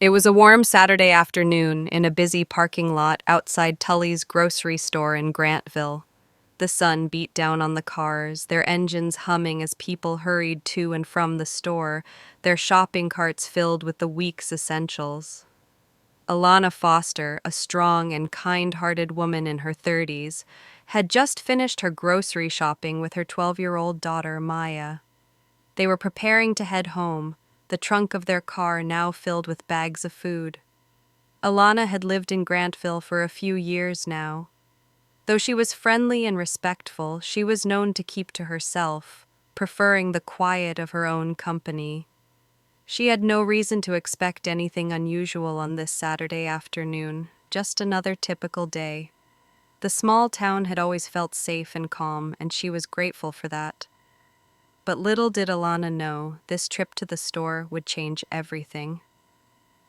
It was a warm Saturday afternoon in a busy parking lot outside Tully's grocery store in Grantville. The sun beat down on the cars, their engines humming as people hurried to and from the store, their shopping carts filled with the week's essentials. Alana Foster, a strong and kind-hearted woman in her 30s, had just finished her grocery shopping with her 12-year-old daughter, Maya. They were preparing to head home, the trunk of their car now filled with bags of food. Alana had lived in Grantville for a few years now. Though she was friendly and respectful, she was known to keep to herself, preferring the quiet of her own company. She had no reason to expect anything unusual on this Saturday afternoon, just another typical day. The small town had always felt safe and calm, and she was grateful for that. But little did Alana know, this trip to the store would change everything.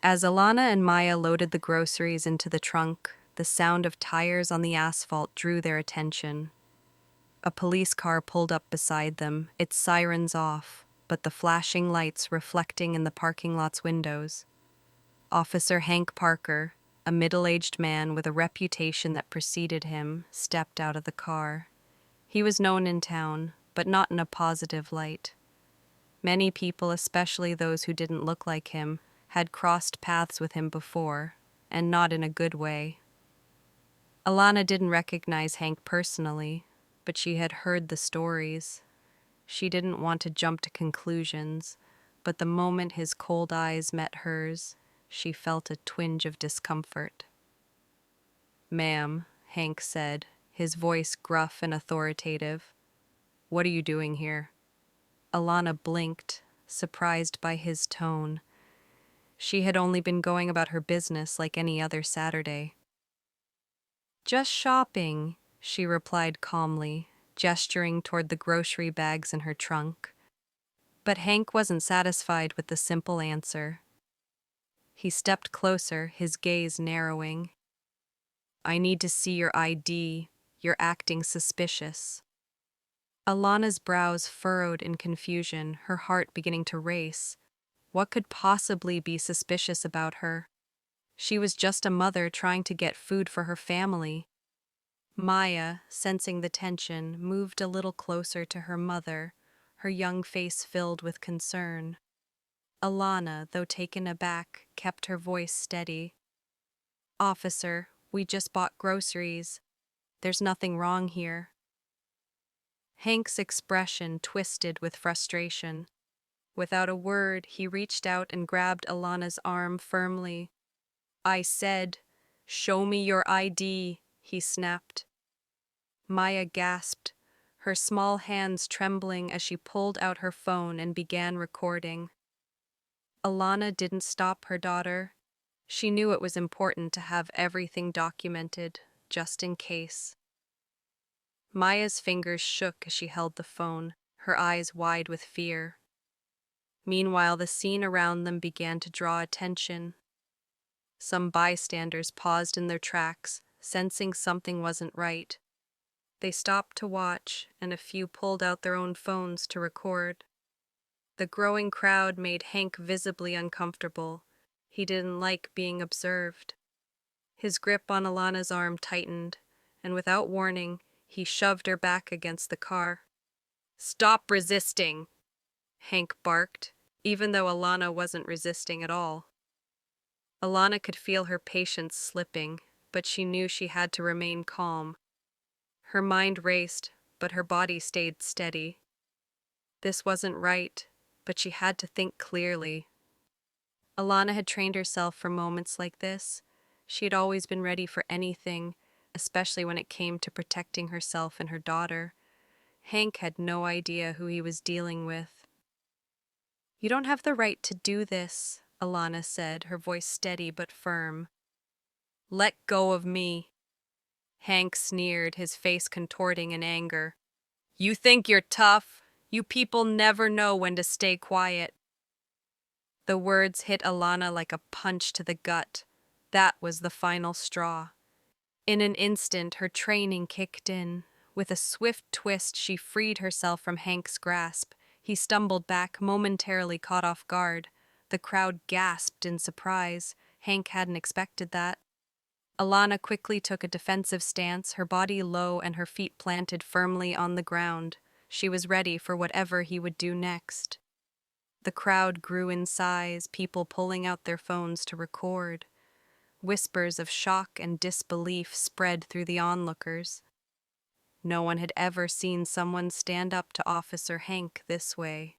As Alana and Maya loaded the groceries into the trunk, the sound of tires on the asphalt drew their attention. A police car pulled up beside them, its sirens off, but the flashing lights reflecting in the parking lot's windows. Officer Hank Parker, a middle-aged man with a reputation that preceded him, stepped out of the car. He was known in town, but not in a positive light. Many people, especially those who didn't look like him, had crossed paths with him before, and not in a good way. Alana didn't recognize Hank personally, but she had heard the stories. She didn't want to jump to conclusions, but the moment his cold eyes met hers, she felt a twinge of discomfort. "Ma'am," Hank said, his voice gruff and authoritative. "What are you doing here?" Alana blinked, surprised by his tone. She had only been going about her business like any other Saturday. "Just shopping," she replied calmly, gesturing toward the grocery bags in her trunk. But Hank wasn't satisfied with the simple answer. He stepped closer, his gaze narrowing. "I need to see your ID. You're acting suspicious." Alana's brows furrowed in confusion, her heart beginning to race. What could possibly be suspicious about her? She was just a mother trying to get food for her family. Maya, sensing the tension, moved a little closer to her mother, her young face filled with concern. Alana, though taken aback, kept her voice steady. "Officer, we just bought groceries. There's nothing wrong here." Hank's expression twisted with frustration. Without a word, he reached out and grabbed Alana's arm firmly. "I said, show me your ID," he snapped. Maya gasped, her small hands trembling as she pulled out her phone and began recording. Alana didn't stop her daughter. She knew it was important to have everything documented, just in case. Maya's fingers shook as she held the phone, her eyes wide with fear. Meanwhile, the scene around them began to draw attention. Some bystanders paused in their tracks, sensing something wasn't right. They stopped to watch, and a few pulled out their own phones to record. The growing crowd made Hank visibly uncomfortable. He didn't like being observed. His grip on Alana's arm tightened, and without warning, he shoved her back against the car. "Stop resisting!" Hank barked, even though Alana wasn't resisting at all. Alana could feel her patience slipping, but she knew she had to remain calm. Her mind raced, but her body stayed steady. This wasn't right, but she had to think clearly. Alana had trained herself for moments like this. She had always been ready for anything, especially when it came to protecting herself and her daughter. Hank had no idea who he was dealing with. "You don't have the right to do this," Alana said, her voice steady but firm. "Let go of me." Hank sneered, his face contorting in anger. "You think you're tough? You people never know when to stay quiet." The words hit Alana like a punch to the gut. That was the final straw. In an instant, her training kicked in. With a swift twist, she freed herself from Hank's grasp. He stumbled back, momentarily caught off guard. The crowd gasped in surprise. Hank hadn't expected that. Alana quickly took a defensive stance, her body low and her feet planted firmly on the ground. She was ready for whatever he would do next. The crowd grew in size, people pulling out their phones to record. Whispers of shock and disbelief spread through the onlookers. No one had ever seen someone stand up to Officer Hank this way.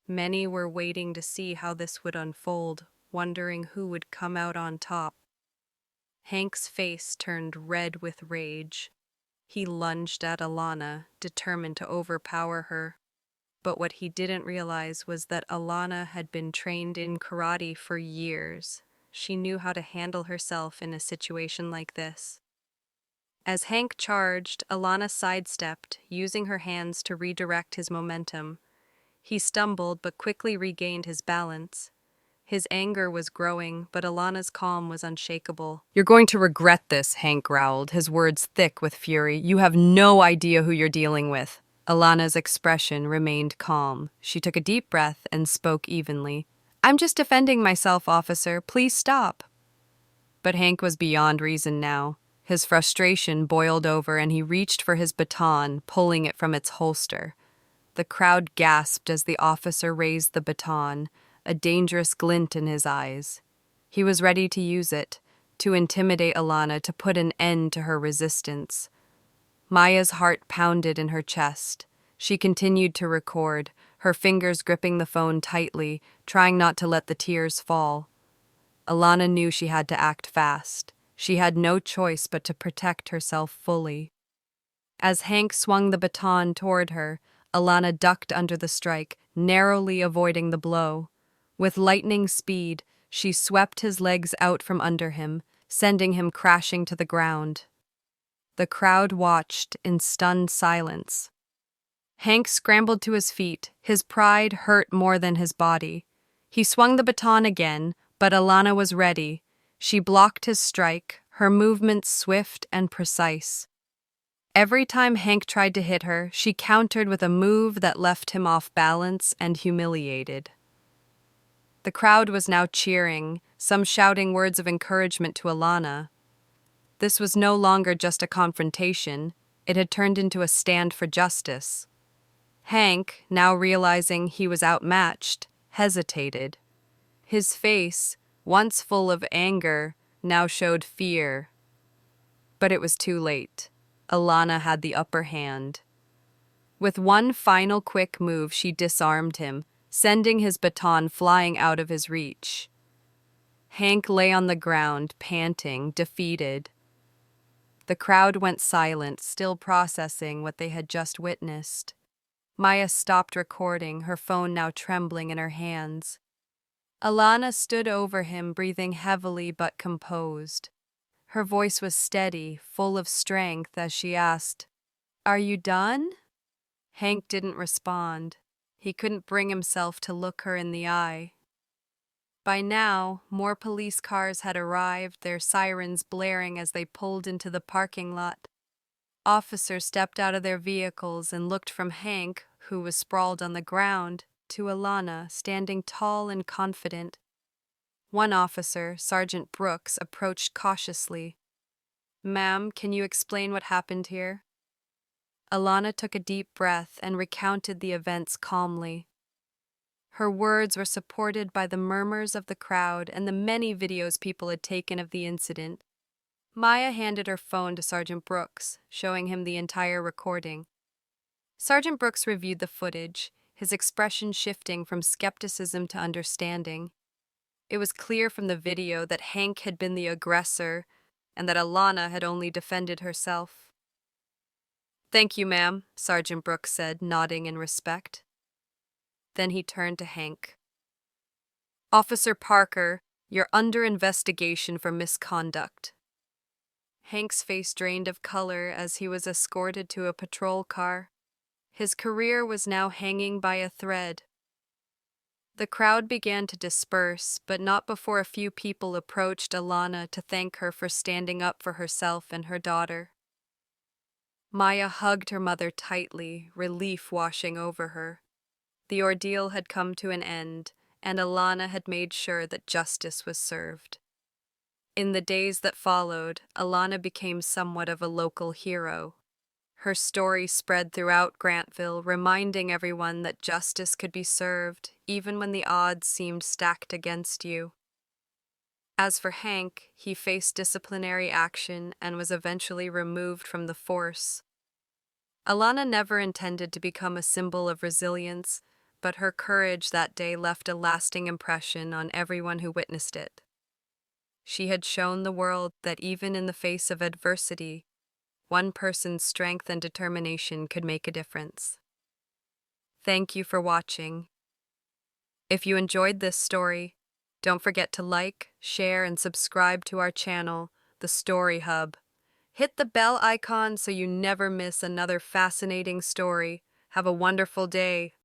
Many were waiting to see how this would unfold, wondering who would come out on top. Hank's face turned red with rage. He lunged at Alana, determined to overpower her. But what he didn't realize was that Alana had been trained in karate for years. She knew how to handle herself in a situation like this. As Hank charged, Alana sidestepped, using her hands to redirect his momentum. He stumbled but quickly regained his balance. His anger was growing, but Alana's calm was unshakable. "You're going to regret this," Hank growled, his words thick with fury. "You have no idea who you're dealing with." Alana's expression remained calm. She took a deep breath and spoke evenly. "I'm just defending myself, officer. Please stop." But Hank was beyond reason now. His frustration boiled over and he reached for his baton, pulling it from its holster. The crowd gasped as the officer raised the baton, a dangerous glint in his eyes. He was ready to use it, to intimidate Alana, to put an end to her resistance. Maya's heart pounded in her chest. She continued to record, her fingers gripping the phone tightly, trying not to let the tears fall. Alana knew she had to act fast. She had no choice but to protect herself fully. As Hank swung the baton toward her, Alana ducked under the strike, narrowly avoiding the blow. With lightning speed, she swept his legs out from under him, sending him crashing to the ground. The crowd watched in stunned silence. Hank scrambled to his feet, his pride hurt more than his body. He swung the baton again, but Alana was ready. She blocked his strike, her movements swift and precise. Every time Hank tried to hit her, she countered with a move that left him off balance and humiliated. The crowd was now cheering, some shouting words of encouragement to Alana. This was no longer just a confrontation, it had turned into a stand for justice. Hank, now realizing he was outmatched, hesitated. His face, once full of anger, now showed fear. But it was too late. Alana had the upper hand. With one final quick move, she disarmed him, sending his baton flying out of his reach. Hank lay on the ground, panting, defeated. The crowd went silent, still processing what they had just witnessed. Maya stopped recording, her phone now trembling in her hands. Alana stood over him, breathing heavily but composed. Her voice was steady, full of strength, as she asked, "Are you done?" Hank didn't respond. He couldn't bring himself to look her in the eye. By now, more police cars had arrived, their sirens blaring as they pulled into the parking lot. Officers stepped out of their vehicles and looked from Hank, who was sprawled on the ground, to Alana, standing tall and confident. One officer, Sergeant Brooks, approached cautiously. "Ma'am, can you explain what happened here?" Alana took a deep breath and recounted the events calmly. Her words were supported by the murmurs of the crowd and the many videos people had taken of the incident. Maya handed her phone to Sergeant Brooks, showing him the entire recording. Sergeant Brooks reviewed the footage, his expression shifting from skepticism to understanding. It was clear from the video that Hank had been the aggressor and that Alana had only defended herself. "Thank you, ma'am," Sergeant Brooks said, nodding in respect. Then he turned to Hank. "Officer Parker, you're under investigation for misconduct." Hank's face drained of color as he was escorted to a patrol car. His career was now hanging by a thread. The crowd began to disperse, but not before a few people approached Alana to thank her for standing up for herself and her daughter. Maya hugged her mother tightly, relief washing over her. The ordeal had come to an end, and Alana had made sure that justice was served. In the days that followed, Alana became somewhat of a local hero. Her story spread throughout Grantville, reminding everyone that justice could be served, even when the odds seemed stacked against you. As for Hank, he faced disciplinary action and was eventually removed from the force. Alana never intended to become a symbol of resilience, but her courage that day left a lasting impression on everyone who witnessed it. She had shown the world that even in the face of adversity, one person's strength and determination could make a difference. Thank you for watching. If you enjoyed this story, don't forget to like, share, and subscribe to our channel, The Story Hub. Hit the bell icon so you never miss another fascinating story. Have a wonderful day.